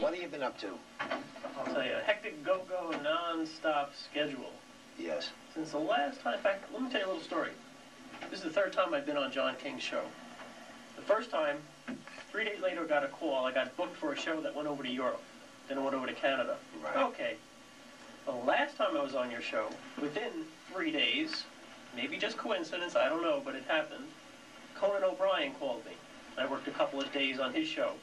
What have you been up to? I'll tell you, a hectic go-go, non-stop schedule. Yes. Since the last time, in fact, let me tell you a little story. This is the third time I've been on John King's show. The first time, 3 days later, I got a call. I got booked for a show that went over to Europe. Then it went over to Canada. Right. Okay. The last time I was on your show, within 3 days, maybe just coincidence, I don't know, but it happened, Conan O'Brien called me. I worked a couple of days on his show.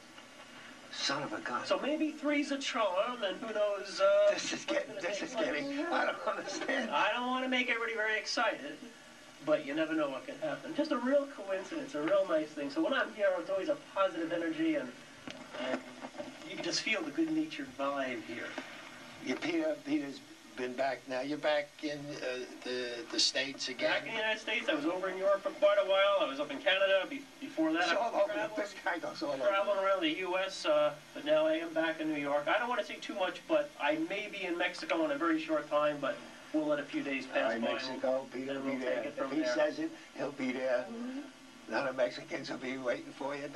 Son of a gun. So maybe three's a charm, and who knows... this is getting, I don't understand. I don't want to make everybody very excited, but you never know what can happen. Just a real coincidence, a real nice thing. So when I'm here, it's always a positive energy, and you can just feel the good-natured vibe here. Yeah, Peter's been back now. You're back in the States again? Back in the United States. I was over in Europe for quite a while. I was up in Canada. Before that, I was this guy goes all over. Traveling around the U.S., but now I am back in New York. I don't want to say too much, but I may be in Mexico in a very short time, but we'll let a few days pass by. Mexico, Peter will be there. If he says it, he'll be there. None of Mexicans will be waiting for you.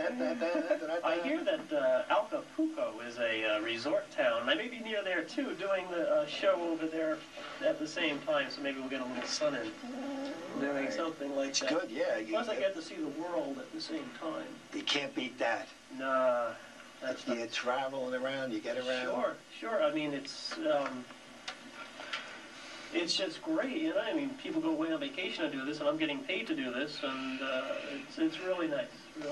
I hear that Acapulco is a resort town. I may be near there, too, doing the show over there at the same time, so maybe we'll get a little sun in. Doing something like that. It's good, yeah. Plus, I get to see the world at the same time. You can't beat that. Nah. That's You're traveling around, you get around. Sure. I mean, it's just great, you know. I mean, people go away on vacation to do this, and I'm getting paid to do this, and it's really nice. Really.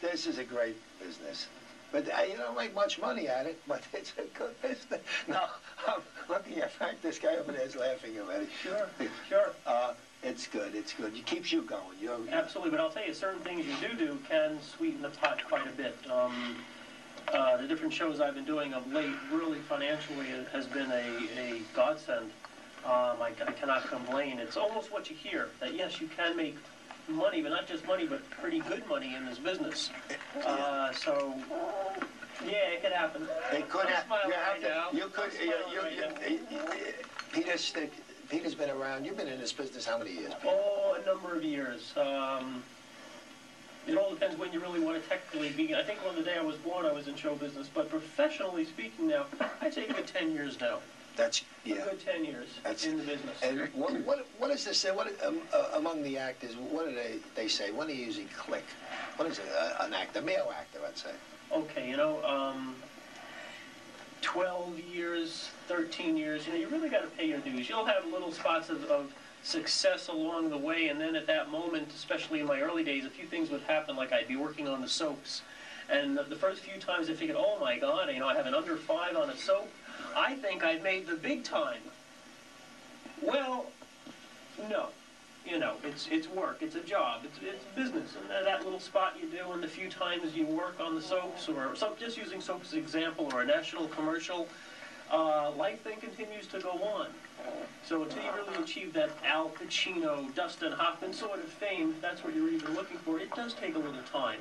This is a great business, but you don't make much money at it. But it's a good business. No, I'm looking at Frank. This guy over there is laughing already. Sure. It's good. It keeps you going. Absolutely, but I'll tell you, certain things you do can sweeten the pot quite a bit. The different shows I've been doing of late, really financially, has been a godsend. I cannot complain. It's almost what you hear, that yes, you can make money, but not just money, but pretty good money in this business. So, yeah, it could happen. It could happen. Peter's been around. You've been in this business how many years, Peter? Oh, a number of years. It all depends when you really want to technically be. I think on the day I was born, I was in show business, but professionally speaking now, I'd say a good 10 years now. That's, yeah. A good 10 years in the business. And what is this? Among the actors, what do they say? When do you usually click? What is an actor, male actor, I'd say? Okay, 12 years, 13 years, you really got to pay your dues. You'll have little spots of success along the way, and then at that moment, especially in my early days, a few things would happen, like I'd be working on the soaps. And the first few times I figured, oh my God, I have an under 5 on a soap. I think I've made the big time. Well, no. It's work. It's a job. It's business. And that little spot you do and the few times you work on the soaps, or just using soaps as an example, or a national commercial, life then continues to go on. So until you really achieve that Al Pacino, Dustin Hoffman sort of fame, that's what you're even looking for, it does take a little time.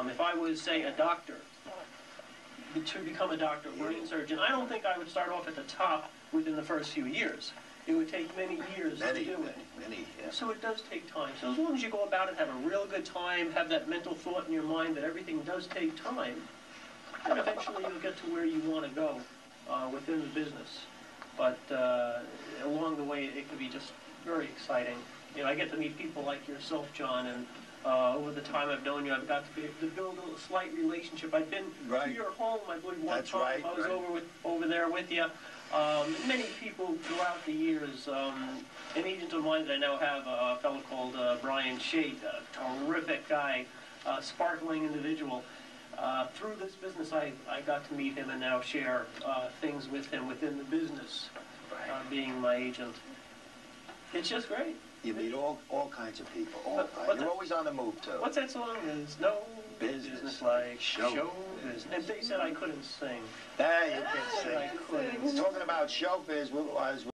If I was, say, a doctor, to become a doctor, brain surgeon, I don't think I would start off at the top within the first few years. It would take many years to do it. Yeah. So it does take time. So as long as you go about it, have a real good time, have that mental thought in your mind that everything does take time, then eventually you'll get to where you want to go within the business. But along the way, it can be just very exciting. I get to meet people like yourself, John, and over the time I've known you, I've got to build a slight relationship. I've been to your home, I believe, one time. I was over there with you. Many people throughout the years. An agent of mine that I now have, a fellow called Brian Shade, a terrific guy, sparkling individual. Through this business, I got to meet him and now share things with him within the business, being my agent. It's just great. You meet all kinds of people. You're always on the move, too. What's that song? There's no business like show business. And they said I couldn't sing. Hey, you can sing. Talking about show biz,